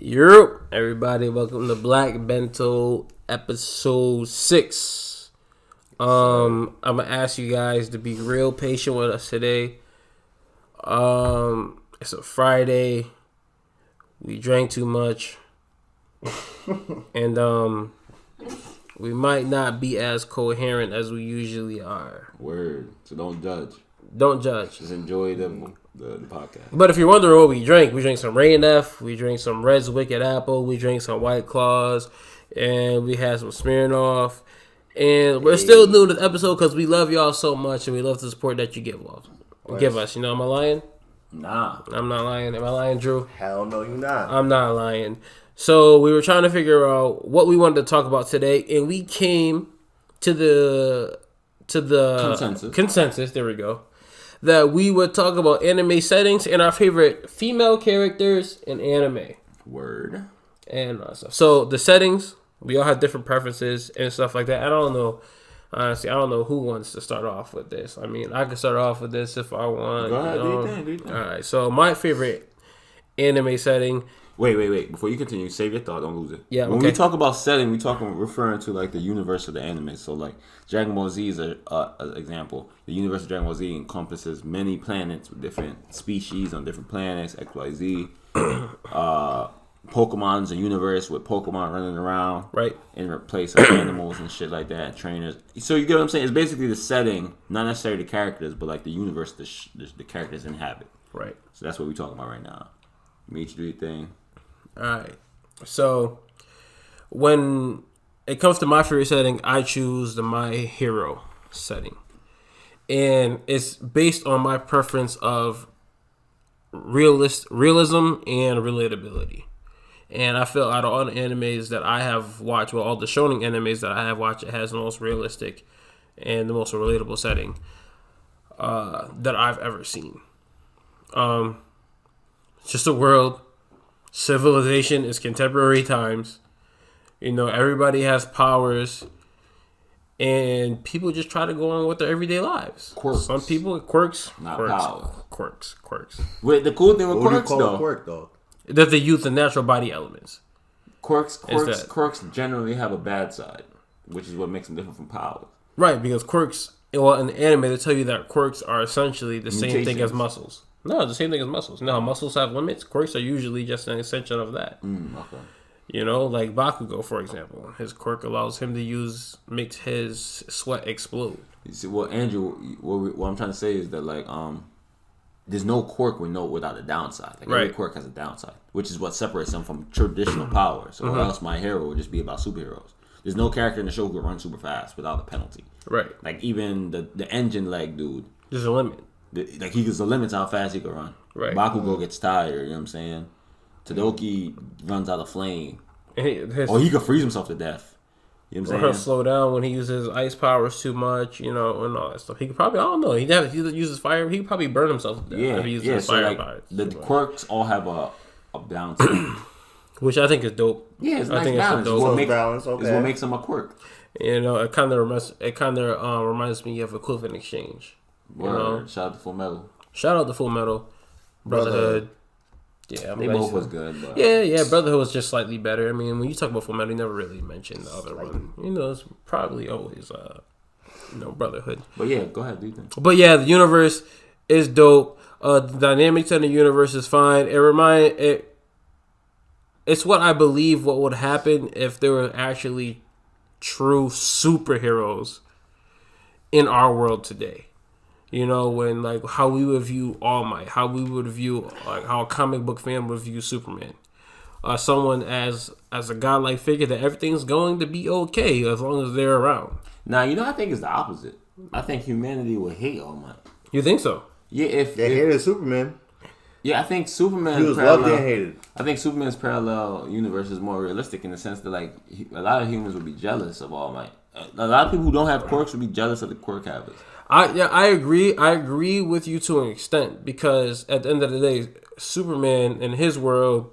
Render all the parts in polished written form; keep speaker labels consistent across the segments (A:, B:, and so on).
A: Yup, everybody, welcome to Black Bento episode 6. I'm gonna ask you guys to be real patient with us today. It's a Friday. We drank too much, and we might not be as coherent as we usually are.
B: Word. So don't judge.
A: Don't judge.
B: Just enjoy the podcast.
A: But if you're wondering what we drank some Rain F, we drank some Red's Wicked Apple, we drank some White Claws, and we had some Smirnoff. And we're still doing this episode because we love y'all so much and we love the support that you give us. You know, am I lying?
B: Nah.
A: I'm not lying. Am I lying, Drew?
C: Hell no, you're not.
A: I'm not lying. So we were trying to figure out what we wanted to talk about today, and we came to the consensus. There we go. That we would talk about anime settings and our favorite female characters in anime.
B: Word.
A: And stuff. So the settings, we all have different preferences and stuff like that. I don't know. Honestly, I don't know who wants to start off with this. I mean, I can start off with this if I want.
B: Go ahead, do you think?
A: All right. So my favorite anime setting.
B: Wait. Before you continue, save your thought. Don't lose it.
A: Yeah.
B: When we talk about setting, referring to like the universe of the anime. So like Dragon Ball Z is an example. The universe of Dragon Ball Z encompasses many planets with different species on different planets. X, Y, Z. Pokemon's a universe with Pokemon running around,
A: right,
B: in replace of animals and shit like that, trainers. So you get what I'm saying? It's basically the setting, not necessarily the characters, but like the universe the characters inhabit.
A: Right.
B: So that's what we're talking about right now. Meech, do your thing.
A: All right. So when it comes to my favorite setting, I choose the My Hero setting, and it's based on my preference of realism and relatability. And I feel out of all the animes that I have watched, all the shonen animes that I have watched, it has the most realistic and the most relatable setting that I've ever seen. It's just a world. Civilization is contemporary times. You know, everybody has powers. And people just try to go on with their everyday lives.
B: Quirks.
A: Some people, quirks.
B: Not
A: quirks,
B: power.
A: Quirks.
B: Wait, the cool thing with
C: What do you
B: quirks,
C: call
B: though.
C: a quirk, though?
A: That they use the natural body elements.
B: Quirks generally have a bad side, which is what makes them different from powers.
A: Right, because quirks, well, in the anime, they tell you that quirks are essentially the same thing as muscles. No, the same thing as muscles. No, muscles have limits. Quirks are usually just an extension of that.
B: Okay.
A: You know, like Bakugo, for example. His quirk allows him to makes his sweat explode.
B: You see, well, Andrew, what I'm trying to say is that, like, there's no quirk without a downside. Like, every quirk has a downside, which is what separates them from traditional powers. Or else My Hero would just be about superheroes. There's no character in the show who can run super fast without a penalty.
A: Right.
B: Like, even the engine leg dude.
A: There's a limit.
B: There's a limit to how fast he can run.
A: Right.
B: Bakugo gets tired, you know what I'm saying? Todoroki runs out of flame.
A: Or
B: he could freeze himself to death. You know what I'm saying?
A: Or he'll slow down when he uses ice powers too much, you know, and all that stuff. He could probably, I don't know, he uses fire. He could probably burn himself to death if he uses fire powers.
B: The quirks all have a downside.
A: Which I think is dope.
B: Yeah, it's nice
A: think
B: balance.
A: It's dope.
C: Balance, okay.
B: It's what makes them a quirk.
A: You know, it kind of reminds me of Equivalent Exchange.
B: Word.
A: You know?
B: Shout out to Full Metal.
A: Shout out to Full Metal. Brotherhood. Yeah,
B: they both was good. But
A: yeah. Brotherhood was just slightly better. I mean, when you talk about Full Metal, you never really mention the other one. You know, it's probably always Brotherhood.
B: But yeah, go ahead, do you think?
A: But yeah, the universe is dope. The dynamics in the universe is fine. It's what I believe what would happen if there were actually true superheroes in our world today. You know, when like how we would view All Might, how we would view like how a comic book fan would view Superman. Someone as a godlike figure that everything's going to be okay as long as they're around.
B: Now, you know, I think it's the opposite. I think humanity would hate All Might.
A: You think so?
B: Yeah, if
C: they hated Superman.
B: Yeah, I think Superman.
C: He was loved and hated.
B: I think Superman's parallel universe is more realistic in the sense that like a lot of humans would be jealous of All Might. A lot of people who don't have quirks would be jealous of the quirk havers.
A: I agree. I agree with you to an extent because at the end of the day, Superman in his world,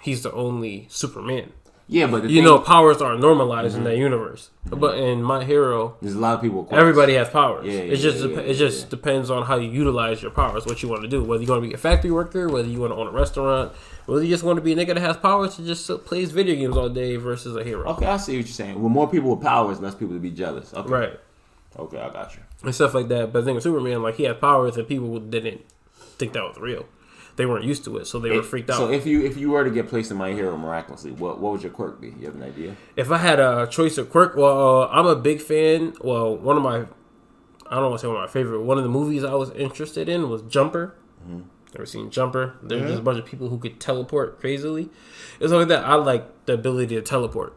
A: he's the only Superman.
B: Yeah, but
A: powers are normalized in that universe. But in My Hero,
B: there's a lot of people.
A: Everybody has powers.
B: Yeah,
A: It just depends on how you utilize your powers, what you want to do. Whether you want to be a factory worker, whether you want to own a restaurant, whether you just want to be a nigga that has powers to just plays video games all day versus a hero.
B: Okay, I see what you're saying. With more people with powers, less people to be jealous. Okay.
A: Right.
B: Okay, I got you.
A: And stuff like that. But the thing with Superman, like, he had powers and people didn't think that was real. They weren't used to it, so they were freaked out.
B: So if you were to get placed in My Hero miraculously, what would your quirk be? You have an idea?
A: If I had a choice of quirk, well, I'm a big fan. Well, I don't want to say one of my favorite. One of the movies I was interested in was Jumper. Mm-hmm. Ever seen Jumper? There's just a bunch of people who could teleport crazily. It's like that. I like the ability to teleport,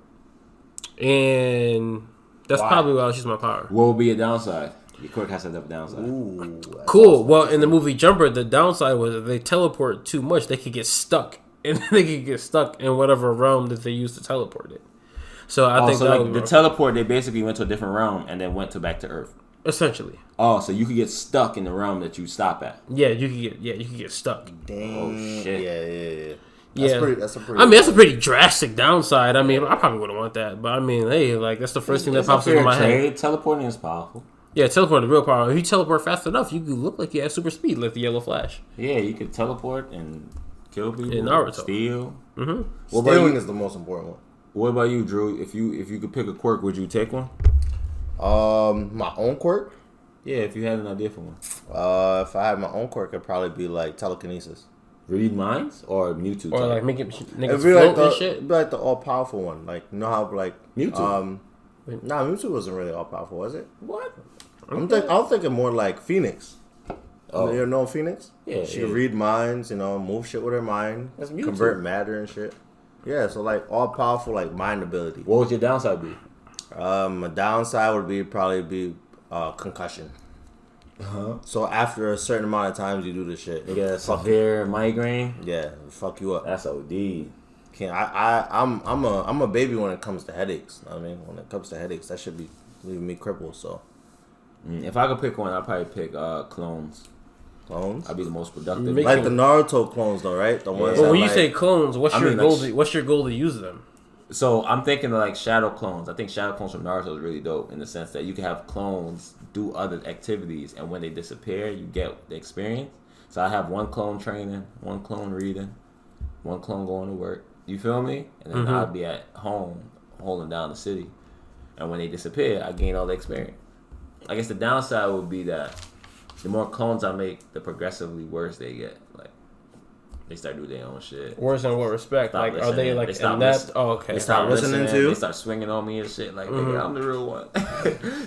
A: and that's probably why I was using my power.
B: What would be a downside? Your quirk has to have a downside.
C: Ooh,
A: cool. Awesome. Well, in the movie Jumper, the downside was if they teleport too much, they could get stuck. And they could get stuck in whatever realm that they used to teleport it. So I think that
B: the teleport, they basically went to a different realm and then went back to Earth.
A: Essentially.
B: Oh, so you could get stuck in the realm that you stop at.
A: Yeah, you could get stuck.
C: Damn.
B: Oh shit.
C: Yeah. That's
A: a pretty drastic downside. I mean, I probably wouldn't want that, but I mean, hey, like, that's the first thing that pops into my head.
B: Teleporting is powerful.
A: Yeah, teleporting is real power. If you teleport fast enough, you could look like you have super speed, like the Yellow Flash.
B: Yeah, you could teleport and kill people.
A: In Naruto.
B: Steal.
A: Mm-hmm.
C: Stealing is the most important one.
B: What about you, Drew? If you could pick a quirk, would you take one?
C: My own quirk?
B: Yeah, if you had an idea for one.
C: If I had my own quirk, it'd probably be like telekinesis.
B: Read minds or Mewtwo?
A: Or like make it niggas
C: float
A: and shit.
C: It'd be like the all powerful one. Like, you know how like
B: Mewtwo.
C: Mewtwo wasn't really all powerful, was it?
B: What?
C: I'm thinking more like Phoenix. Oh, you know Phoenix?
B: Yeah.
C: She could read minds, move shit with her mind,
B: That's Mewtwo.
C: convert matter and shit. Yeah, so like all powerful like mind ability.
B: What would your downside be?
C: A downside would be concussion.
B: Uh-huh.
C: So after a certain amount of times you do this shit,
B: You get a severe migraine.
C: yeah, fuck you up.
B: That's OD.
C: I'm a baby when it comes to headaches. I mean, when it comes to headaches, that should be leaving me crippled. So,
B: If I could pick one, I'd probably pick clones.
C: clones,
B: I'd be the most productive.
C: like the Naruto clones, though, right? The ones.
A: But
C: that,
A: when you
C: like,
A: say clones, what's your goal to use them?
B: So I'm thinking of like shadow clones. I think shadow clones from Naruto is really dope in the sense that you can have clones do other activities, and when they disappear, you get the experience. So I have one clone training, one clone reading, one clone going to work. You feel me? And then I'll be at home holding down the city. And when they disappear, I gain all the experience. I guess the downside would be that the more clones I make, the progressively worse they get. Like, they start doing their own shit.
A: Worse in what respect?
B: Stop
A: like,
B: listening.
A: are they like
B: stop
A: inept? Oh, okay.
C: They stop listening to?
B: They start swinging on me and shit. Like, nigga, I'm the real one.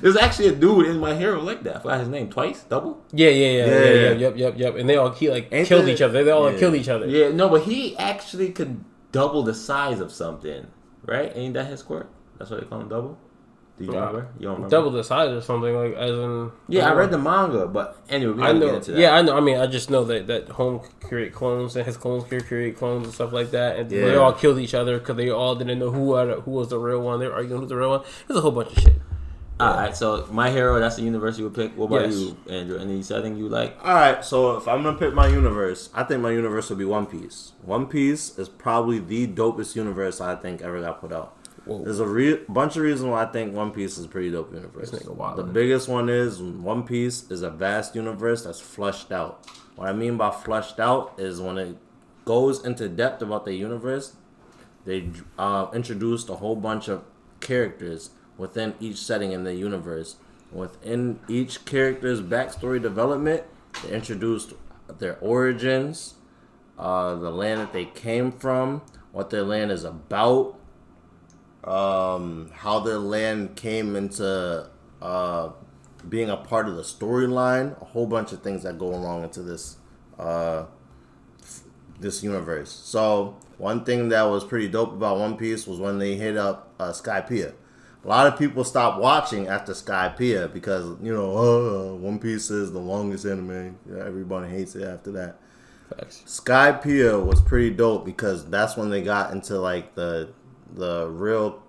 B: There's actually a dude in My Hero like that. I forgot his name. Twice? Double?
A: Yeah. Yep. And they all killed each other. They all killed each other.
B: Yeah, no, but he actually could double the size of something, right? Ain't that his quirk? That's why they call him double? Do you remember? You don't remember?
A: Double the size or something, like, as in...
B: Yeah, I read the manga, but anyway, we don't get into that.
A: Yeah, I know. I mean, I just know that Home could create clones, and his clones could create clones and stuff like that, and they all killed each other because they all didn't know who was the real one. They were arguing who's the real one. There's a whole bunch of shit.
B: Alright, so My Hero, that's the universe you would pick. What about you, Andrew? Any setting you like?
C: Alright, so if I'm gonna pick my universe, I think my universe would be One Piece. One Piece is probably the dopest universe I think ever got put out. Whoa. There's a bunch of reasons why I think One Piece is a pretty dope universe. The biggest one is One Piece is a vast universe that's flushed out. What I mean by flushed out is when it goes into depth about the universe, they introduced a whole bunch of characters within each setting in the universe. Within each character's backstory development, they introduced their origins, the land that they came from, what their land is about, how their land came into being a part of the storyline, a whole bunch of things that go along into this this universe. So one thing that was pretty dope about One Piece was when they hit up Skypiea. A lot of people stopped watching after Skypiea because, One Piece is the longest anime. Everybody hates it after that.
A: Facts.
C: Skypiea was pretty dope because that's when they got into like the real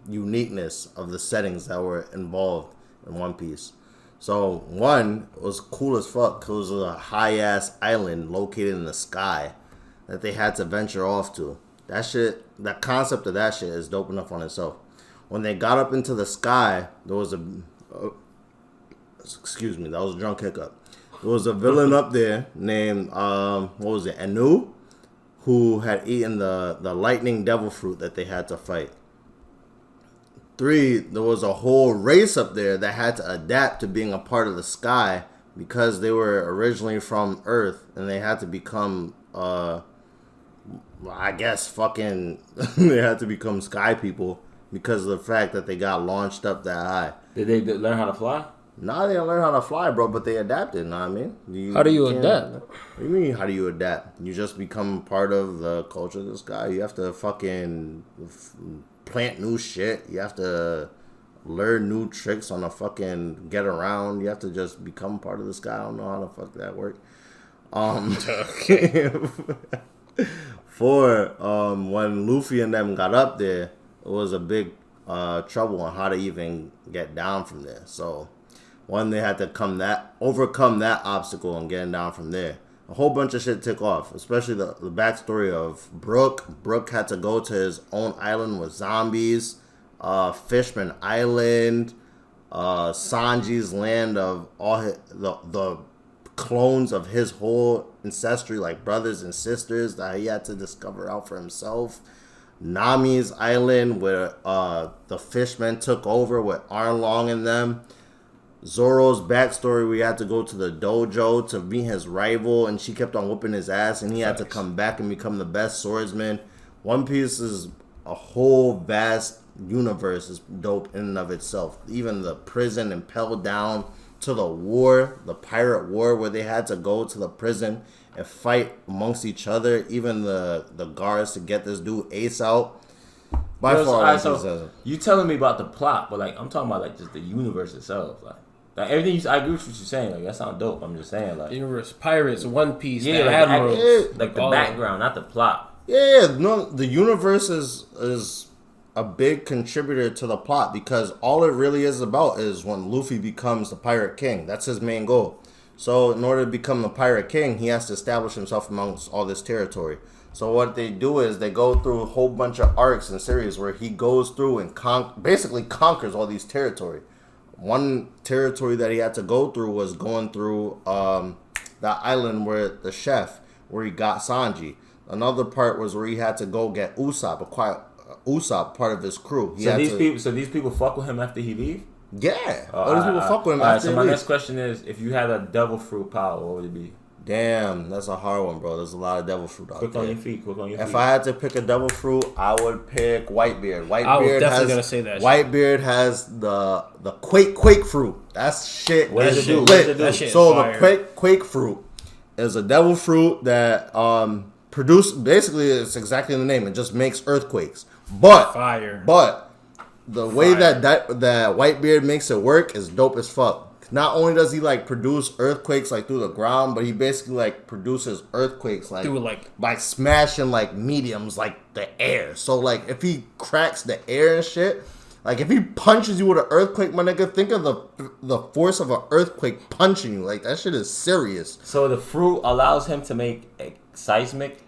C: uniqueness of the settings that were involved in One Piece. So one was cool as fuck because it was a high ass island located in the sky that they had to venture off to. That shit, that concept of that shit is dope enough on itself. When they got up into the sky, there was a excuse me, that was a drunk hiccup. There was a villain up there named Anu, who had eaten the lightning devil fruit that they had to fight. 3, there was a whole race up there that had to adapt to being a part of the sky because they were originally from Earth and they had to become I guess fucking they had to become sky people because of the fact that they got launched up that high.
B: Did they learn how to fly?
C: Nah, they didn't learn how to fly, bro, but they adapted, you know what I mean?
A: How do you adapt?
C: What do you mean, how do you adapt? You just become part of the culture of the sky. You have to fucking plant new shit. You have to learn new tricks on a fucking get around. You have to just become part of the sky. I don't know how the fuck that works. 4, when Luffy and them got up there, it was a big trouble on how to even get down from there. So, one, they had to overcome that obstacle and getting down from there. A whole bunch of shit took off, especially the backstory of Brook. Brook had to go to his own island with zombies, Fishman Island, Sanji's land of all the clones of his whole ancestry, like brothers and sisters that he had to discover out for himself. Nami's island where the fishmen took over with Arlong and them. Zoro's backstory, we had to go to the dojo to meet his rival and she kept on whooping his ass and he had to come back and become the best swordsman. One Piece is a whole vast universe, is dope in and of itself. Even the prison impelled down to the war, the pirate war, where they had to go to the prison and fight amongst each other, even the guards, to get this dude Ace out. By far,
B: so you telling me about the plot, but like I'm talking about like just the universe itself, like everything. I agree with what you're saying. Like that sounds dope. I'm just saying, like
A: universe, pirates, One Piece,
B: yeah,
A: the admirals,
B: like the background, not the plot.
C: Yeah, no, the universe is a big contributor to the plot because all it really is about is when Luffy becomes the Pirate King. That's his main goal. So in order to become the Pirate King, he has to establish himself amongst all this territory. So what they do is they go through a whole bunch of arcs and series where he goes through and basically conquers all these territory. One territory that he had to go through was going through that island where the chef, where he got Sanji. Another part was where he had to go get Usopp, acquire Usopp, part of his crew.
B: So these people fuck with him after he leave?
C: Yeah. All these people fuck with him after he
B: so my
C: leave.
B: next question is, if you had a devil fruit power, what would it be?
C: Damn, that's a hard one, bro. There's a lot of devil fruit out there.
B: Quick on your feet.
C: If I had to pick a devil fruit, I would pick Whitebeard.
A: I was definitely gonna say that.
C: Whitebeard has the quake fruit. That's shit.
B: What does it do?
A: That shit
C: So
A: is
C: the quake fruit is a devil fruit that basically it's exactly in the name. It just makes earthquakes. But the way that Whitebeard makes it work is dope as fuck. Not only does he like produce earthquakes like through the ground, but he basically like produces earthquakes like by smashing like mediums like the air. So like if he cracks the air and shit, like if he punches you with an earthquake, my nigga, think of the force of an earthquake punching you. Like that shit is serious.
B: So the fruit allows him to make seismic.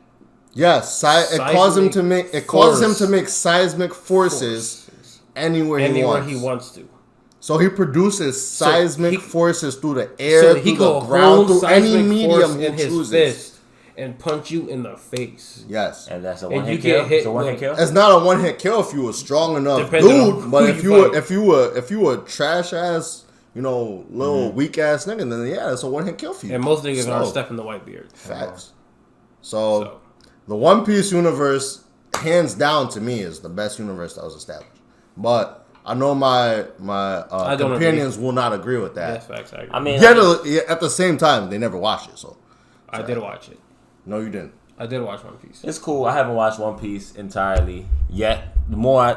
C: Yes, it causes him to make seismic forces anywhere he wants
A: to.
C: So he produces seismic forces through the air, through the ground, through any medium
A: in his fist and punch you in the face.
C: Yes,
B: and that's a one-hit kill. It's a one-hit kill.
C: It's not a one-hit kill if you were strong enough, dude. But if you were trash ass, little weak ass nigga, then yeah, it's a one-hit kill for you.
A: And most niggas aren't stepping the Whitebeard.
C: Facts. So the One Piece universe, hands down to me, is the best universe that was established. But I know my companions will not agree with that.
A: Yes, facts. I agree.
B: I mean,
C: at the same time, they never watched it. So
A: I did watch it.
C: No, you didn't.
A: I did watch One Piece.
B: It's cool. I haven't watched One Piece entirely yet. The more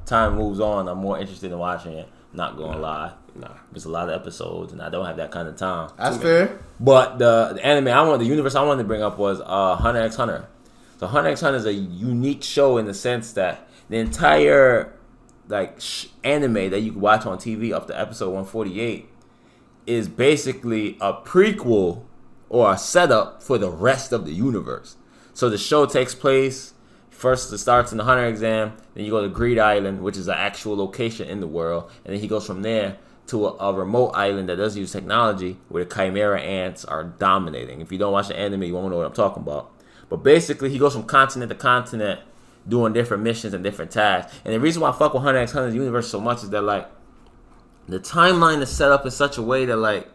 B: time moves on, I'm more interested in watching it. Not gonna lie.
A: Nah.
B: There's a lot of episodes, and I don't have that kind of time.
C: That's fair.
B: But the anime the universe I wanted to bring up was Hunter x Hunter. So Hunter x Hunter is a unique show in the sense that the entire anime that you can watch on TV up to episode 148 is basically a prequel or a setup for the rest of the universe. So the show takes place First, it starts in the Hunter exam. Then you go to Greed Island, which is an actual location in the world. And then he goes from there to a remote island that doesn't use technology, where the Chimera ants are dominating. If you don't watch the anime, you won't know what I'm talking about. But basically, he goes from continent to continent, doing different missions and different tasks. And the reason why I fuck with Hunter x Hunter's universe so much is that, like, the timeline is set up in such a way that, like,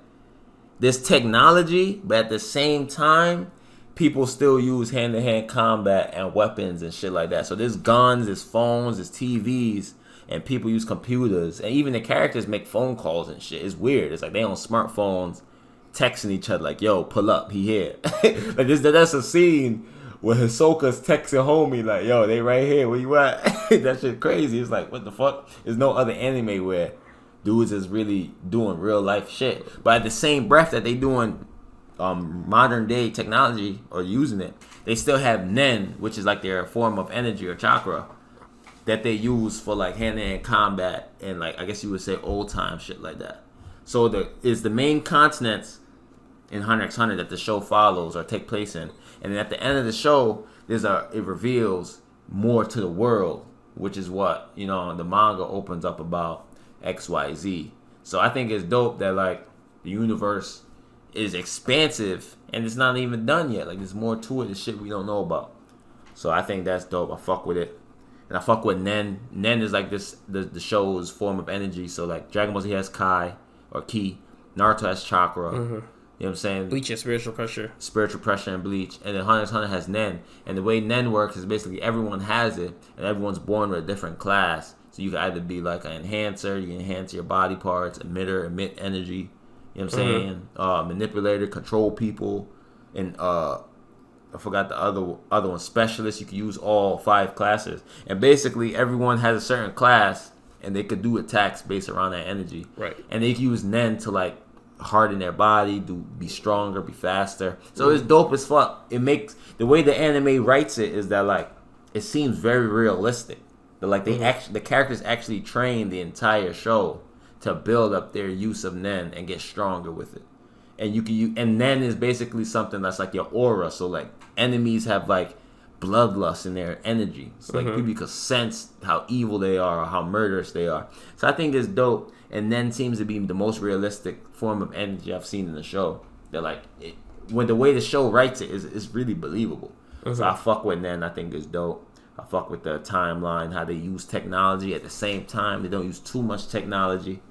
B: there's technology, but at the same time, people still use hand-to-hand combat and weapons and shit like that. So there's guns, there's phones, there's TVs, and people use computers. And even the characters make phone calls and shit. It's weird. It's like they on smartphones texting each other like, yo, pull up, he here. Like that's a scene where Hisoka's texting homie like, yo, they right here, where you at? That shit crazy. It's like, what the fuck? There's no other anime where dudes is really doing real life shit. But at the same breath that they doing modern day technology or using it, they still have Nen, which is like their form of energy or chakra that they use for like hand-to-hand combat and like I guess you would say old time shit like that. So the main continents in Hunter x Hunter that the show follows or take place in, and then at the end of the show it reveals more to the world, which is what the manga opens up about XYZ. So I think it's dope that like the universe is expansive and it's not even done yet. Like there's more to it, the shit we don't know about. So I think that's dope. I fuck with it. And I fuck with Nen. Nen is like this the show's form of energy. So like Dragon Ball Z has Kai or Ki. Naruto has chakra. Mm-hmm. You know what I'm saying?
A: Bleach has spiritual pressure.
B: Spiritual pressure and Bleach. And then Hunter x Hunter has Nen. And the way Nen works is basically everyone has it and everyone's born with a different class. So you can either be like an enhancer, you can enhance your body parts, emit energy. You know what I'm saying? Manipulator, control people, and I forgot the other one, specialist. You can use all 5 classes, and basically everyone has a certain class, and they could do attacks based around that energy.
A: Right.
B: And they can use Nen to like harden their body, be stronger, be faster. So it's dope as fuck. It makes the way the anime writes it is that like it seems very realistic. But like the characters actually train the entire show to build up their use of Nen and get stronger with it. And you can use, and Nen is basically something that's like your aura. So like enemies have like bloodlust in their energy. So like people can sense how evil they are or how murderous they are. So I think it's dope. And Nen seems to be the most realistic form of energy I've seen in the show. That like when the way the show writes it is really believable. So I fuck with Nen. I think it's dope. I fuck with the timeline, how they use technology at the same time. They don't use too much technology.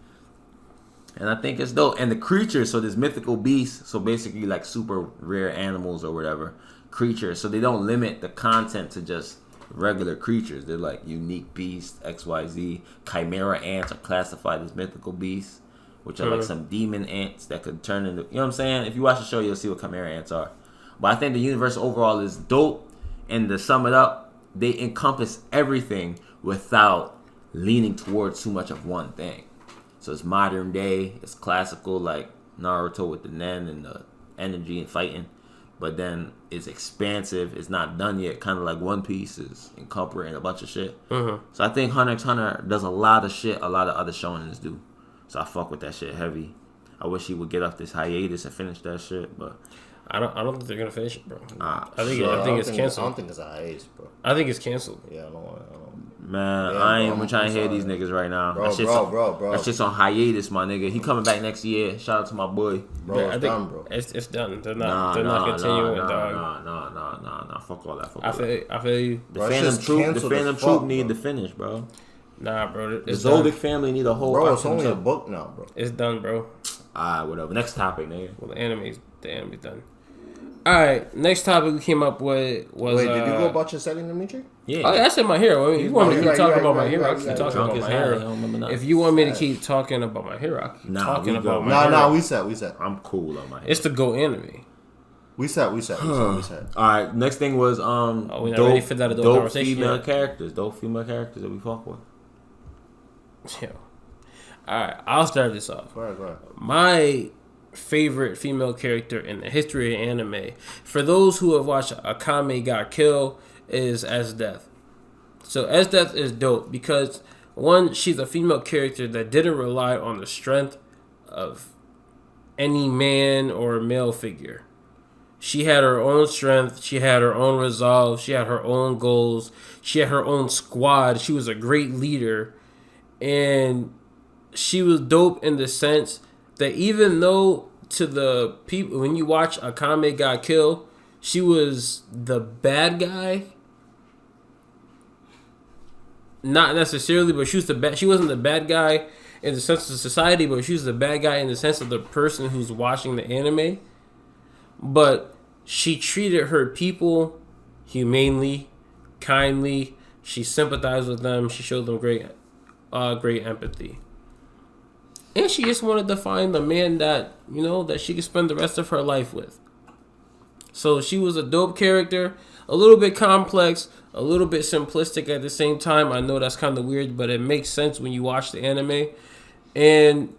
B: And I think it's dope. And the creatures, so there's mythical beasts, so basically like super rare animals or whatever, creatures. So they don't limit the content to just regular creatures. They're like unique beasts, XYZ. Chimera ants are classified as mythical beasts, which are like some demon ants that could turn into, you know what I'm saying? If you watch the show, you'll see what chimera ants are. But I think the universe overall is dope. And to sum it up, they encompass everything without leaning towards too much of one thing. So it's modern day, it's classical like Naruto with the Nen and the energy and fighting, but then it's expansive, it's not done yet, kind of like One Piece is incorporating a bunch of shit. So I think Hunter x Hunter does a lot of shit a lot of other shonens do. So I fuck with that shit heavy. I wish he would get off this hiatus and finish that shit, but
A: I don't think they're gonna finish it, bro. I think it's canceled.
C: I don't think it's a hiatus, bro.
A: I think it's canceled.
C: Yeah, I don't.
B: Man, I ain't even trying to hear these niggas right now.
C: Bro.
B: That shit's on hiatus, my nigga. He coming back next year. Shout out to my boy.
C: Bro,
A: I think
C: done, bro.
A: It's done. They're not continuing, dog.
B: Nah. Fuck all that.
A: I feel you.
B: The Phantom Troop need to finish, bro.
A: Nah, bro.
B: The Zoldyck family need a whole.
C: Bro, it's only a book now, bro.
A: It's done, bro.
B: Alright, whatever. Next topic, nigga.
A: Well, the anime's done. Alright, next topic we came up with was.
C: Wait, did you go about your setting, Dimitri?
A: Yeah. Oh, yeah, I said my hero. If you want me to keep talking about my hero, I can keep talking about my hero. If you want me to keep talking about my hero, I can keep talking about my hero.
C: Nah, we said.
B: I'm cool on my hero.
A: It's the GO anime.
C: We said.
B: Alright, next thing was
A: we're not ready for that adult conversation
B: dope female characters that we fuck with.
A: Yo. Alright, I'll start this off.
C: Go ahead.
A: My favorite female character in the history of anime, for those who have watched Akame ga Kill, is As Death. So As Death is dope because, one, she's a female character that didn't rely on the strength of any man or male figure. She had her own strength. She had her own resolve. She had her own goals. She had her own squad. She was a great leader. And she was dope in the sense that even though to the people, when you watch Akame got killed, she was the bad guy. Not necessarily, but she was the bad. She wasn't the bad guy in the sense of society, but she was the bad guy in the sense of the person who's watching the anime. But she treated her people humanely, kindly. She sympathized with them. She showed them great empathy. And she just wanted to find the man that, that she could spend the rest of her life with. So she was a dope character, a little bit complex, a little bit simplistic at the same time. I know that's kind of weird, but it makes sense when you watch the anime. And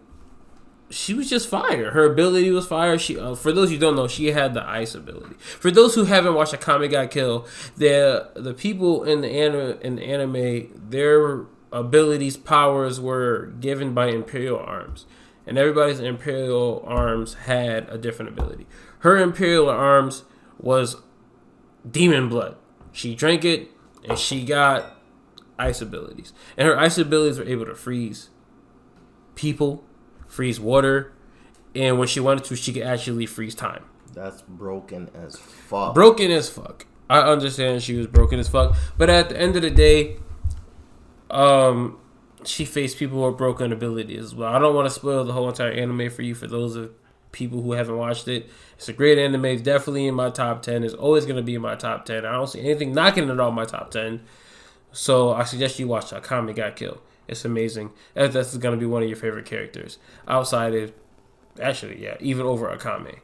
A: she was just fire. Her ability was fire. She, for those who don't know, she had the ice ability. For those who haven't watched Akame got killed, the people in the anime, their abilities, powers were given by Imperial Arms. And everybody's Imperial Arms had a different ability. Her Imperial Arms was demon blood. She drank it, and she got ice abilities. And her ice abilities were able to freeze people, freeze water, and when she wanted to, she could actually freeze time.
C: That's broken as fuck.
A: Broken as fuck. I understand she was broken as fuck, but at the end of the day, she faced people with broken abilities as well. I don't want to spoil the whole entire anime for you, for those of people who haven't watched it. It's a great anime. It's definitely in my top 10. It's always going to be in my top 10. I don't see anything knocking it on my top 10. So I suggest you watch Akame got killed. It's amazing. That's going to be one of your favorite characters. Outside of, actually, yeah, even over Akame.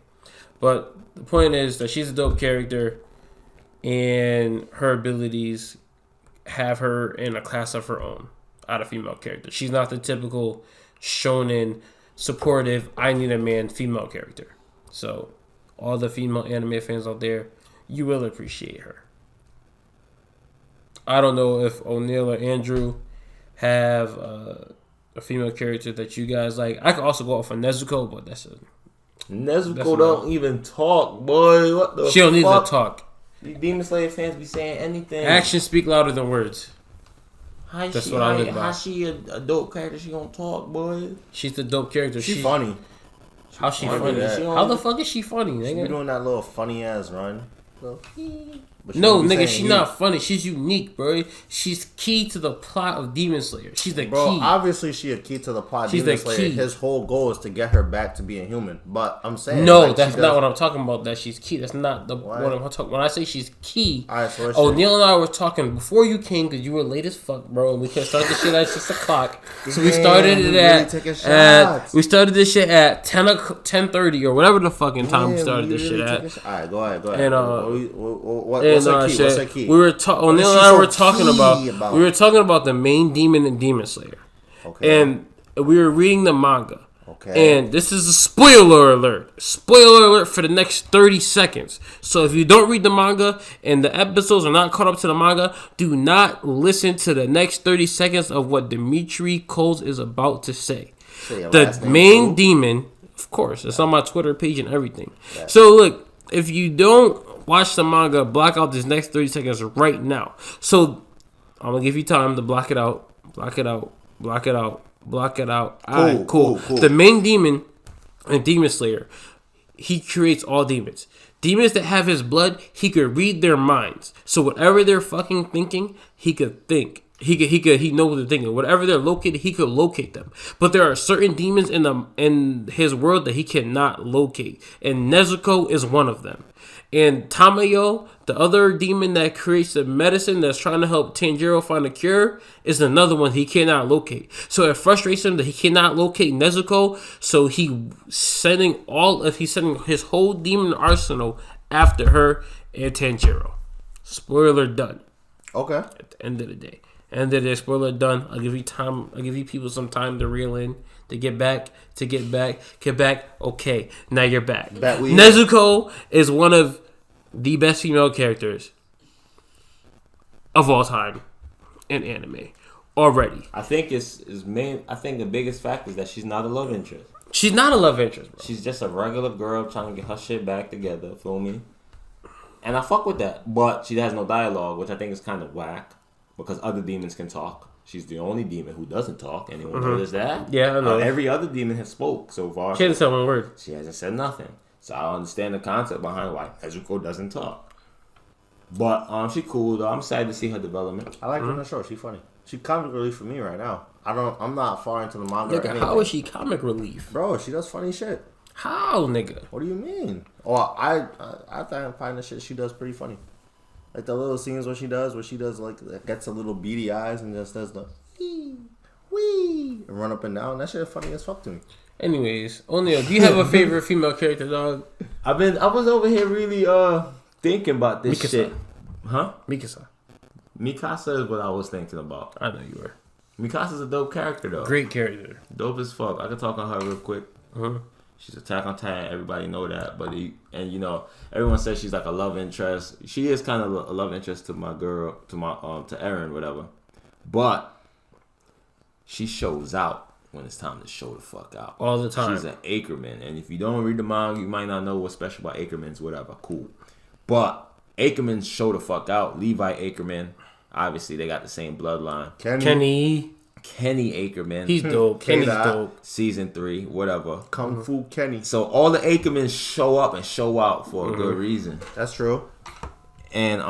A: But the point is that she's a dope character, and her abilities have her in a class of her own out of female characters. She's not the typical shonen, supportive, I need a man female character. So all the female anime fans out there, you will appreciate her. I don't know if O'Neal or Andrew have a female character that you guys like. I could also go off of Nezuko, but
B: Nezuko don't even talk, boy. What the fuck?
A: She don't need to talk.
B: These Demon Slayer fans be saying anything.
A: Actions speak louder than words.
B: How she a dope character? She don't talk, boy.
A: She's the dope character.
C: She's funny.
A: How she funny? How the fuck is she funny, nigga?
C: She be doing that little funny ass run.
A: No, nigga, she's not funny. She's unique, bro. She's key to the plot of Demon Slayer. She's the key.
C: Obviously she a key to the plot of
A: She's
C: Demon
A: the
C: Slayer.
A: key.
C: His whole goal is to get her back to being human. But I'm saying...
A: No, that's not what I'm talking about, that she's key. That's not what I'm talking. When I say she's key...
C: Alright, so
A: O'Neal and I were talking before you came, because you were late as fuck, bro. And we couldn't start this shit at 6 o'clock. So we started it at... We started this shit at 10:30 or whatever the fucking time we started this shit at.
C: Alright, go ahead.
A: And,
C: what's her key?
A: We were O'Neal and I were talking about. We were talking about the main demon in Demon Slayer.
C: Okay.
A: And we were reading the manga.
C: Okay.
A: And this is a spoiler alert. Spoiler alert for the next 30 seconds. So if you don't read the manga and the episodes are not caught up to the manga, do not listen to the next 30 seconds of what Dimitri Coles is about to say. The main demon, of course, it's on my Twitter page and everything. Yeah. So look, if you don't watch the manga, block out this next 30 seconds right now. So I'm going to give you time to block it out. Cool. The main demon in Demon Slayer, he creates all demons. Demons that have his blood, he could read their minds. So whatever they're fucking thinking, he could think. He know what they're thinking. Whatever they're located, he could locate them. But there are certain demons in his world that he cannot locate. And Nezuko is one of them. And Tamayo, the other demon that creates the medicine that's trying to help Tanjiro find a cure, is another one he cannot locate. So it frustrates him that he cannot locate Nezuko. So he's sending his whole demon arsenal after her and Tanjiro. Spoiler done.
C: Okay.
A: At the end of the day, spoiler done. I'll give you time. I'll give you people some time to reel in, to get back. Okay, now you're back. Nezuko is one of the best female characters of all time in anime already.
B: I think I think the biggest fact is that she's not a love interest.
A: She's not a love interest, bro.
B: She's just a regular girl trying to get her shit back together. Feel me? And I fuck with that. But she has no dialogue, which I think is kind of whack. Because other demons can talk. She's the only demon who doesn't talk. Anyone notice that?
A: Yeah, I know.
B: Every other demon has spoke so far.
A: She hasn't said one word.
B: She hasn't said nothing. So I understand the concept behind why Nezuko doesn't talk. But she cool though. I'm excited to see her development.
C: I like her in the show. She's funny. She's comic relief for me right now. I'm not far into the manga.
A: Nigga, how is she comic relief?
C: Bro, she does funny shit.
A: How, nigga?
C: What do you mean? Oh, I find the shit she does pretty funny. Like the little scenes where she does like gets a little beady eyes and just does the wee and run up and down. That shit is funny as fuck to me.
A: Anyways, O'Neal, do you have a favorite female character, dog?
B: I was over here really thinking about this
A: Mikasa.
B: shit. Huh?
A: Mikasa
B: Mikasa is what I was thinking about.
A: I know you were.
B: Mikasa's a dope character though.
A: Great character.
B: Dope as fuck. I can talk on her real quick.
A: Uh-huh.
B: She's Attack on Titan. Everybody know that. But everyone says she's like a love interest. She is kind of a love interest to my girl, to Eren, whatever. But she shows out when it's time to show the fuck out.
A: All the time.
B: She's an Ackerman. And if you don't read the manga, you might not know what's special about Ackermans, whatever. Cool. But Ackermans show the fuck out. Levi Ackerman. Obviously, they got the same bloodline. Kenny Ackerman.
A: He's dope. Kenny's dope.
B: Season 3, whatever.
C: Kung Fu Kenny.
B: So all the Ackermans show up and show out for a good reason.
C: That's true.
B: And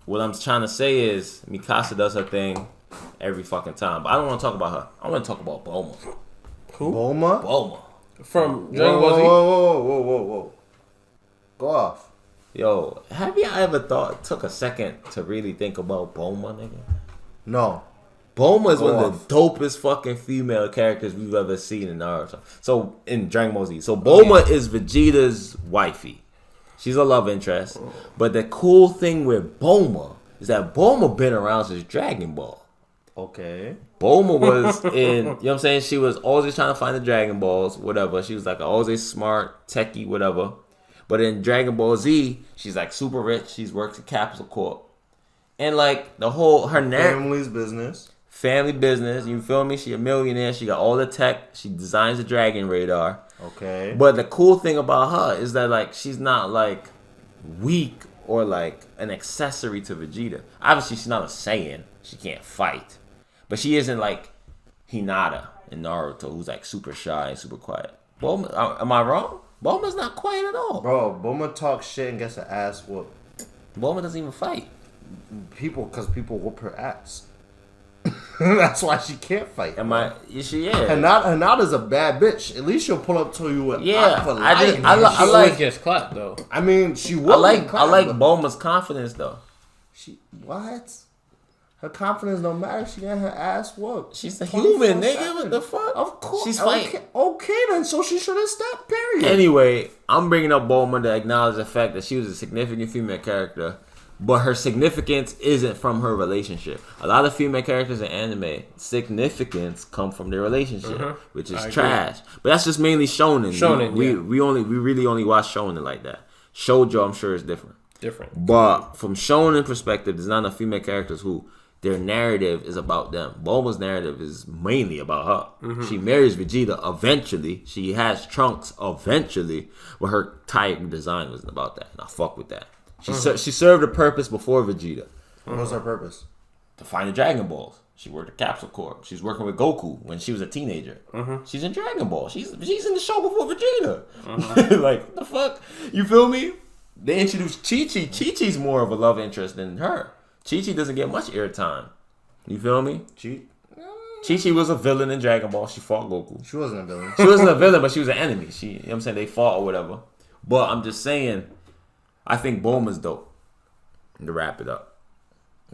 B: what I'm trying to say is Mikasa does her thing every fucking time. But I don't want to talk about her. I want to talk about Bulma.
A: Who?
C: Bulma?
A: From Dragon Ball Z?
C: Whoa. Go off.
B: Yo, have you ever took a second to really think about Bulma, nigga?
C: No.
B: Bulma is one of the dopest fucking female characters we've ever seen in Naruto. So, in Dragon Ball Z. So, Bulma is Vegeta's wifey. She's a love interest. But the cool thing with Bulma is that Bulma been around since Dragon Ball.
C: Okay.
B: Bulma was in, you know what I'm saying? She was always trying to find the Dragon Balls, whatever. She was like always smart, techie, whatever. But in Dragon Ball Z, she's like super rich. She's works at Capsule Corp. And like the whole, her
C: family's business.
B: Family business, you feel me? She a millionaire. She got all the tech. She designs the Dragon Radar.
C: Okay.
B: But the cool thing about her is that like she's not like weak or like an accessory to Vegeta. Obviously, she's not a Saiyan. She can't fight. But she isn't like Hinata in Naruto, who's like super shy and super quiet. Bulma, am I wrong? Bulma's not quiet at all.
C: Bro, Bulma talks shit and gets her ass whooped.
B: Bulma doesn't even fight.
C: Because people whoop her ass. That's why she can't fight.
B: She is.
C: Hinata's a bad bitch. At least she'll pull up to you with
B: I like
A: gets clapped though.
C: I mean, she will.
B: I like Bulma's confidence though.
C: What? Her confidence don't matter. She got her ass whooped.
B: She's a human, nigga. What the fuck?
C: Of course.
B: She's fighting.
C: Okay, then. So she should have stopped, period.
B: Anyway, I'm bringing up Bulma to acknowledge the fact that she was a significant female character, but her significance isn't from her relationship. A lot of female characters in anime, significance come from their relationship, which is trash. But that's just mainly shonen. We really only watch shonen like that. Shoujo, I'm sure, is different. But from shonen perspective, there's not enough female characters who their narrative is about them. Bulma's narrative is mainly about her. She marries Vegeta eventually. She has Trunks eventually. But her tiger design wasn't about that. And I fuck with that. She served a purpose before Vegeta.
C: What was her purpose?
B: To find the Dragon Balls. She worked at Capsule Corp. She's working with Goku when she was a teenager. She's in Dragon Ball. She's in the show before Vegeta. Like, what the fuck? You feel me? They introduced Chi-Chi. Chi-Chi's more of a love interest than her. Chi-Chi doesn't get much airtime. You feel me? Chi-Chi was a villain in Dragon Ball. She fought Goku.
C: She wasn't a villain.
B: She wasn't a villain, but she was an enemy. You know what I'm saying? They fought or whatever. But I'm just saying, I think Bulma's dope. To wrap it up.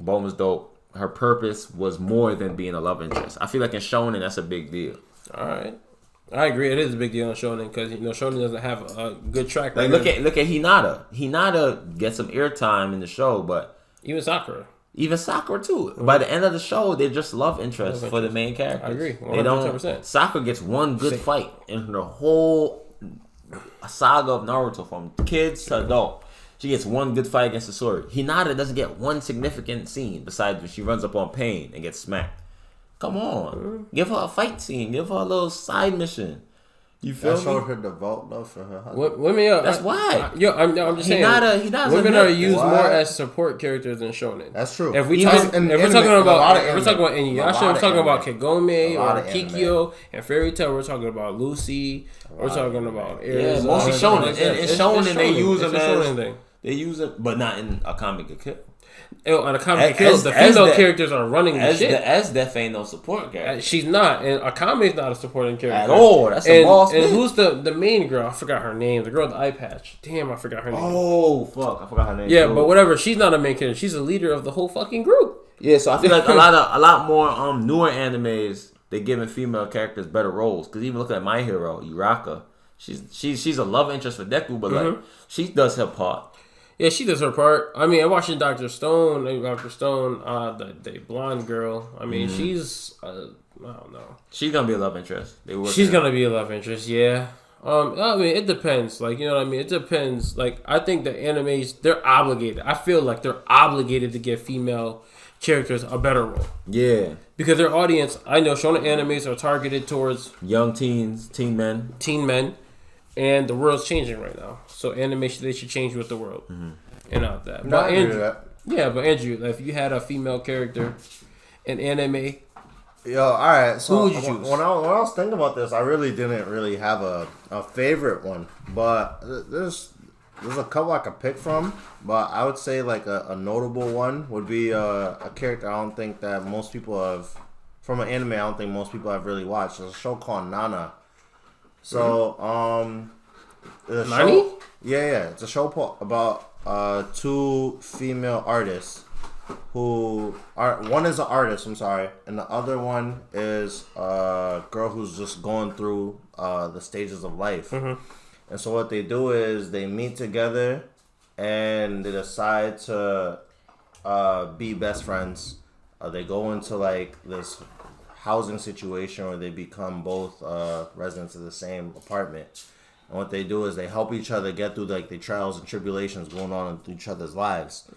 B: Bulma's dope. Her purpose was more than being a love interest. I feel like in Shonen, that's a big deal.
A: All right. I agree. It is a big deal in Shonen because Shonen doesn't have a good track record.
B: Like look at Hinata. Hinata gets some airtime in the show, but
A: even Sakura
B: too. By the end of the show, they're just love interest for the main characters.
A: I agree. 100%.
B: They don't. Sakura gets one good fight in the whole saga of Naruto, from kids to adult. She gets one good fight against the Sasori. Hinata doesn't get one significant scene besides when she runs up on Pain and gets smacked. Come on. Give her a fight scene. Give her a little side mission. You feel
C: that showed
B: me?
C: her devout love for her husband.
A: Women,
B: That's why.
A: I'm just saying. Women are used more as support characters than shonen.
C: That's true.
A: If we're talking about Inuyasha, we're talking about Kagome or Kikyo and Fairy Tail. We're talking about Lucy. We're talking about
B: Aries. Yeah, mostly shonen. It's shonen. They use them as
A: they
B: use it, but not in a comic kill.
A: On a comic kill, the female characters are running the shit.
B: Def ain't no support character.
A: She's not, and Akame's not a supporting character
B: at all. That's a boss.
A: And who's the main girl? I forgot her name. The girl with the eye patch. Damn, I forgot her name.
B: Oh fuck, I forgot her name.
A: Yeah, but whatever. She's not a main character. She's a leader of the whole fucking group.
B: Yeah, so I feel like a lot more newer animes, they giving female characters better roles. Because even looking at My Hero, Uraka, she's a love interest for Deku, but like she does her part.
A: Yeah, she does her part. I mean, I watched Dr. Stone. The blonde girl. I mean, she's I don't know.
B: She's gonna be a love interest.
A: She's gonna be a love interest. Yeah. I mean, it depends. Like, you know what I mean? It depends. Like, I think the animes, they're obligated. I feel like they're obligated to give female characters a better role.
B: Yeah. Because
A: their audience, I know shonen animes are targeted towards
B: young teen men.
A: And the world's changing right now. So animation, they should change with the world. And not that.
C: But
A: Andrew, if you had a female character in anime,
C: yo, all right. So
A: who would you choose?
C: When I was thinking about this, I really didn't have a favorite one. But there's a couple I could pick from. But I would say like a notable one would be a character I don't think that most people have, from an anime, I don't think most people have really watched. There's a show called Nana. So,
A: Nani?
C: Yeah. It's a show about two female artists who are, one is an artist, I'm sorry, and the other one is a girl who's just going through the stages of life. And so what they do is they meet together and they decide to be best friends. They go into like this housing situation where they become both residents of the same apartment, and what they do is they help each other get through like the trials and tribulations going on in each other's lives.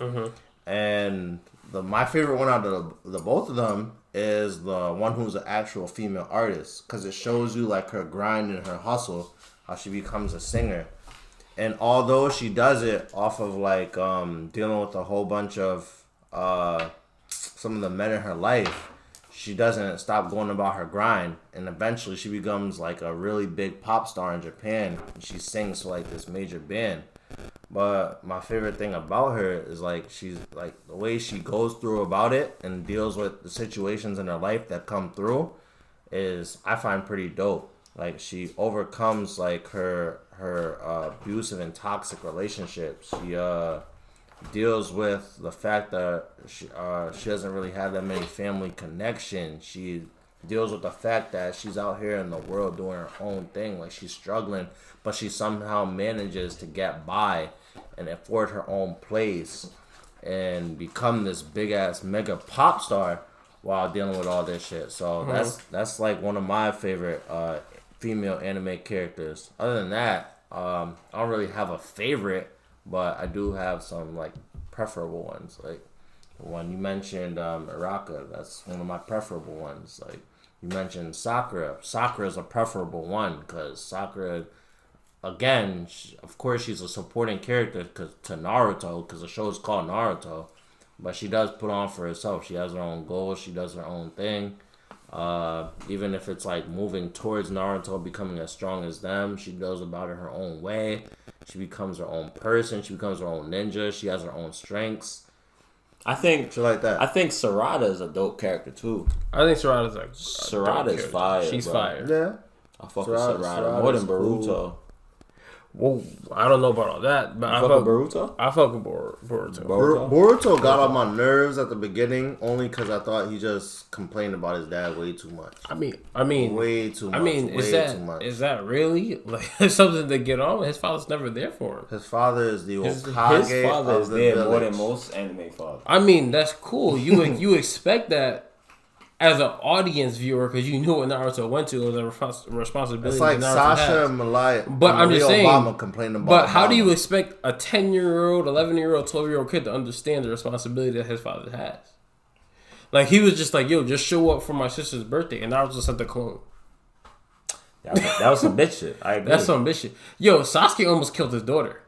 C: And my favorite one out of the both of them is the one who's an actual female artist, because it shows you like her grind and her hustle, how she becomes a singer. And although she does it off of like dealing with a whole bunch of some of the men in her life, she doesn't stop going about her grind, and eventually she becomes like a really big pop star in Japan. And she sings for like this major band. But my favorite thing about her is like she's like the way she goes through about it and deals with the situations in her life that come through is, I find, pretty dope. Like she overcomes like her abusive and toxic relationships. She deals with the fact that she doesn't really have that many family connections. She deals with the fact that she's out here in the world doing her own thing. Like she's struggling, but she somehow manages to get by and afford her own place and become this big ass mega pop star while dealing with all this shit. So that's like one of my favorite female anime characters. Other than that, I don't really have a favorite, but I do have some like preferable ones. Like the one you mentioned, Uraka, that's one of my preferable ones. Like you mentioned Sakura. Sakura is a preferable one because Sakura, again, of course she's a supporting character to Naruto, because the show is called Naruto, but she does put on for herself. She has her own goals. She does her own thing. Even if it's like moving towards Naruto becoming as strong as them, she goes about it her own way. She becomes her own person. She becomes her own ninja. She has her own strengths.
B: I think
C: shit like that.
B: I think Sarada is a dope character too.
A: I think Sarada's like
B: Sarada is fire.
A: She's
B: bro.
A: fire.
C: Yeah,
B: I fuck with Sarada more than Boruto. Cool.
A: Well, I don't know about all that, but I fuck with Boruto. I fuck with Boruto.
C: Boruto got on my nerves at the beginning only because I thought he just complained about his dad way too much.
A: I mean,
C: way too much.
A: I mean, is that really like something to get on? His father's never there for him.
C: His father is the Okage.
B: His father is there more than most anime fathers.
A: I mean, that's cool. You expect that as an audience viewer, because you knew what Naruto went to, it was a responsibility.
C: It's like Sasha and Malaya.
A: But I'm just saying.
C: Obama complaining about.
A: But how do you expect a 10-year-old, 11-year-old, 12-year-old kid to understand the responsibility that his father has? Like, he was just like, yo, just show up for my sister's birthday. And Naruto sent the clone.
B: That was some bitch shit. I agree.
A: That's some bitch shit. Yo, Sasuke almost killed his daughter.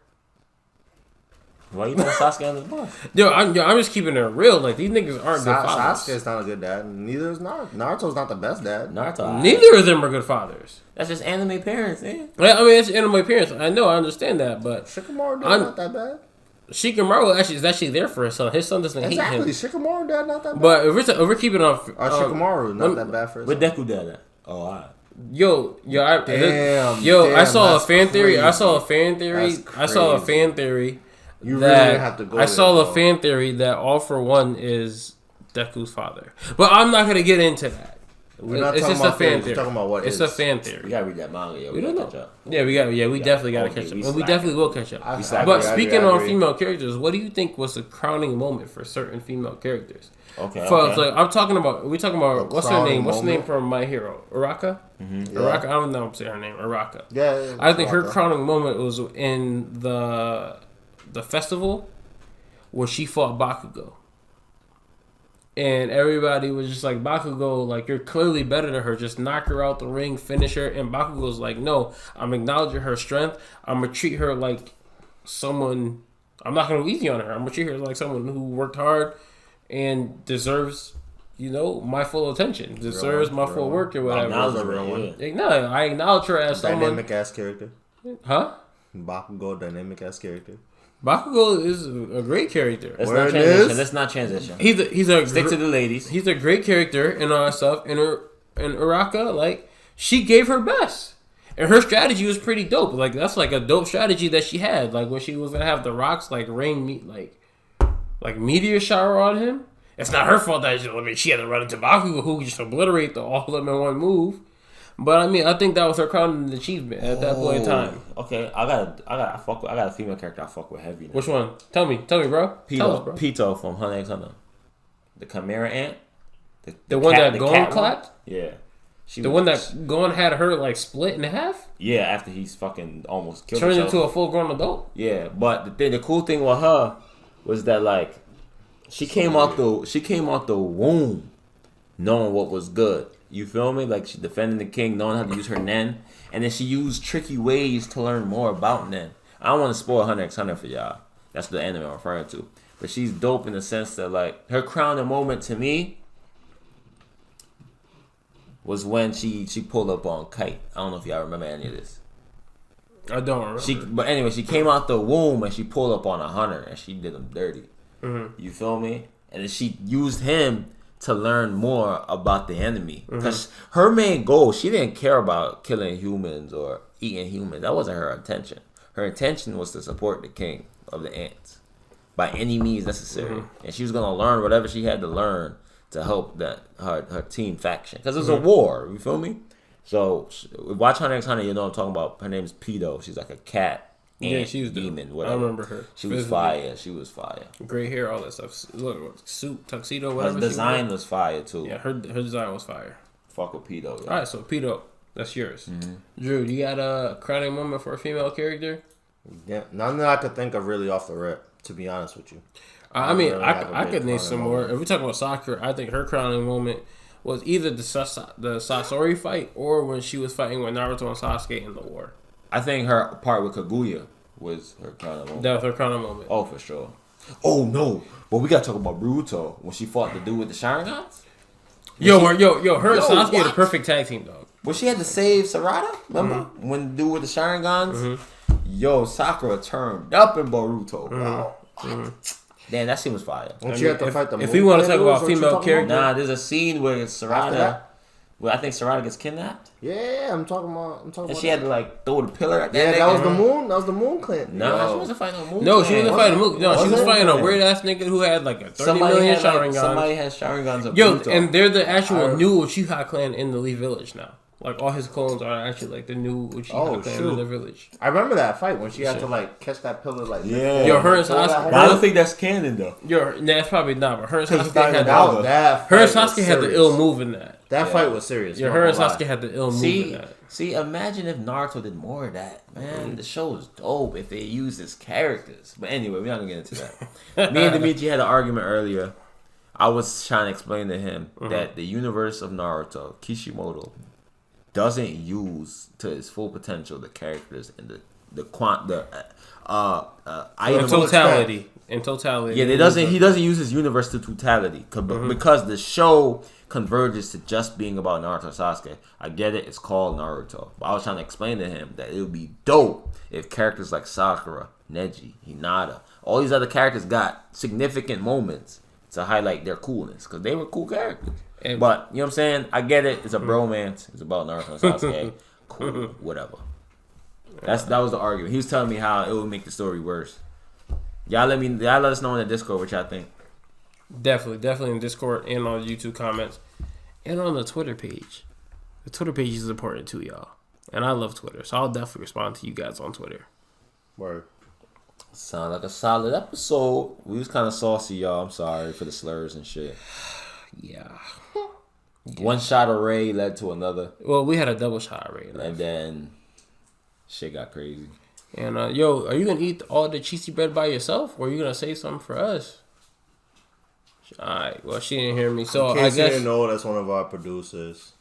B: Why you putting Sasuke on the bus?
A: Yo, I'm just keeping it real. Like, these niggas aren't good fathers.
C: Sasuke's not a good dad. Neither is Naruto. Naruto's not the best dad.
A: Neither of them are good fathers.
B: That's just anime parents, man.
A: I mean, it's anime parents. I know, I understand that, but
C: Shikamaru dad not that bad.
A: Shikamaru is actually there for his son. His son doesn't hate him.
C: Exactly, Shikamaru dad not that bad.
A: But if we're keeping on,
C: Shikamaru not that bad for his son.
B: With Deku dad at? Oh, alright.
A: I saw a fan theory. I saw a fan theory.
C: You really have to go.
A: I saw a fan theory that All For One is Deku's father, but I'm not gonna get into that. It's just a fan theory.
C: Talking about what
A: it's a fan theory.
B: We gotta read that manga. Yo.
A: We don't know. Yeah, we definitely gotta catch up. And we definitely will catch up. But speaking on female characters, what do you think was the crowning moment for certain female characters?
B: Okay.
A: Like, we're talking about what's her name? What's the name from My Hero? Araka? Mm-hmm. Araka, I don't know if I'm saying her name. Araka.
C: Yeah.
A: I think her crowning moment was in the festival where she fought Bakugo. And everybody was just like, Bakugo, like, you're clearly better than her. Just knock her out the ring, finish her. And Bakugo's like, no, I'm acknowledging her strength. I'm going to treat her like someone, I'm not going to go easy on her. I'm going to treat her like someone who worked hard and deserves, my full attention. Deserves my full work or whatever. I acknowledge her as someone.
C: Dynamic ass character.
A: Huh?
C: Bakugo, dynamic ass character.
A: Bakugo is a great character.
B: Let's not transition.
A: He's a
B: stick to the ladies.
A: He's a great character and all that stuff. And Uraka, like, she gave her best, and her strategy was pretty dope. Like, that's like a dope strategy that she had. Like, when she was gonna have the rocks like rain like meteor shower on him. It's not her fault that she had to run into Bakugo, who just obliterate all of them in one move. But I mean, I think that was her crowning achievement at that point in time.
B: Okay, I got a female character I fuck with heavy now.
A: Which one? Tell me, bro.
B: Pito from Hunter x Hunter. The Chimera Ant.
A: The one that Gon clapped?
B: Yeah.
A: One that Gon had her like split in half?
B: Yeah, after he's fucking almost killed
A: Turned
B: himself.
A: into a full grown adult?
B: Yeah, but the cool thing with her was that, like, she came out the womb knowing what was good. You feel me? Like, she defending the king, knowing how to use her Nen. And then she used tricky ways to learn more about Nen. I don't want to spoil Hunter x Hunter for y'all. That's the anime I'm referring to. But she's dope in the sense that, like, her crowning moment to me was when she pulled up on Kite. I don't know if y'all remember any of this.
A: I don't remember.
B: But anyway, she came out the womb and she pulled up on a hunter and she did him dirty. Mm-hmm. You feel me? And then she used him to learn more about the enemy. Because her main goal, she didn't care about killing humans or eating humans. That wasn't her intention. Her intention was to support the king of the ants by any means necessary. And she was going to learn whatever she had to learn to help her team faction. Because it was a war, you feel me? So, watch Hunter x Hunter, you know what I'm talking about. Her name's Pedo. She's like a cat.
A: Yeah, she was
B: demon. Whatever.
A: I remember her.
B: She was fire. She was fire.
A: Gray hair, all that stuff. Look, suit, tuxedo, whatever.
B: Her design was fire too.
A: Yeah, her design was fire.
B: Fuck with Pedo. Yeah.
A: All right, so Pedo, that's yours. Drew, you got a crowning moment for a female character?
C: Yeah, none that I could think of really off the rip. To be honest with you,
A: I mean, I could name some more. If we talk about Sakura, I think her crowning moment was either the Sasori fight or when she was fighting with Naruto and Sasuke in the war.
B: I think her part with Kaguya was her crowning moment.
A: That was her crowning moment.
B: Oh, for sure. Oh, no. But we got to talk about Boruto when she fought the dude with the Sharingans.
A: Her and Sasuke are the perfect tag team, dog.
B: When she had to save Sarada, remember? When the dude with the Sharingans? Yo, Sakura turned up in Boruto, bro. Damn, that scene was fire.
C: When she had to fight the
A: if we want to talk about female character,
B: nah, there's a scene where Sarada. Well, I think Sarada gets kidnapped.
C: Yeah, I'm talking about.
B: And she had to like throw the pillar at that.
C: Yeah, that was the moon. That was the Moon Clan.
B: No, she wasn't fighting no Moon.
A: No, she wasn't fighting Moon. No, she was fighting a weird ass nigga who had like a 30 million Sharingans.
B: Somebody has Sharingans.
A: Yo, and they're the actual new Uchiha clan in the Lee Village now. Like, all his clones are actually, like, the new Uchiha clan in the village.
C: I remember that fight when she had to, like, catch that pillar, like...
B: Yeah.
A: Yo, her and Sasuke...
B: I don't think that's canon, though.
A: That's probably not, but her and Sasuke had the ill move in that.
C: That fight was serious.
A: Yeah, her and Sasuke had the ill move in that.
B: See, imagine if Naruto did more of that. Man, the show was dope if they used his characters. But anyway, we're not going to get into that. Me and Dimitri had an argument earlier. I was trying to explain to him that the universe of Naruto, Kishimoto, doesn't use to its full potential the characters and the
A: totality. In totality.
B: Yeah, he doesn't use his universe to totality because the show converges to just being about Naruto and Sasuke. I get it, it's called Naruto. But I was trying to explain to him that it would be dope if characters like Sakura, Neji, Hinata, all these other characters got significant moments to highlight their coolness because they were cool characters. But you know what I'm saying? I get it. It's a bromance. It's about Naruto and Sasuke. Cool, whatever. That was the argument. He was telling me how it would make the story worse. Y'all let us know in the Discord what y'all think.
A: Definitely in Discord and on YouTube comments and on the Twitter page. The Twitter page is important too, y'all. And I love Twitter, so I'll definitely respond to you guys on Twitter.
C: Word.
B: Sound like a solid episode. We was kind of saucy, y'all. I'm sorry for the slurs and shit.
A: Yeah.
B: One shot of Ray led to another.
A: Well, we had a double shot of Ray.
B: And then shit got crazy.
A: And, yo, are you going to eat all the cheesy bread by yourself? Or are you going to say something for us? Alright, well, she didn't hear me. So,
C: in case you didn't know, that's one of our producers.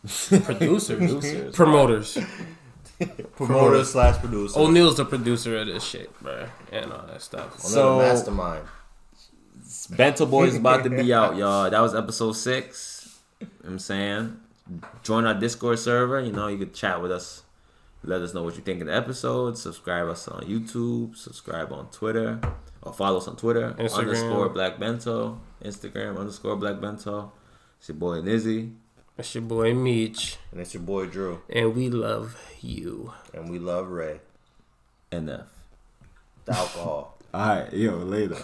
A: Promoters. Promoters
C: / producers.
A: O'Neal's the producer of this shit, bro. And all that stuff.
C: So, mastermind.
B: Bento Boys about to be out, y'all. That was episode 6. You know what I'm saying? Join our Discord server. You know, you can chat with us. Let us know what you think of the episode. Subscribe us on YouTube. Subscribe on Twitter. Or follow us on Twitter. Instagram. _Black Bento. Instagram _Black Bento. It's your boy Nizzy.
A: It's your boy Meech.
C: And it's your boy Drew.
A: And we love you.
C: And we love Ray.
B: NF.
C: The alcohol.
B: Alright, yo, later.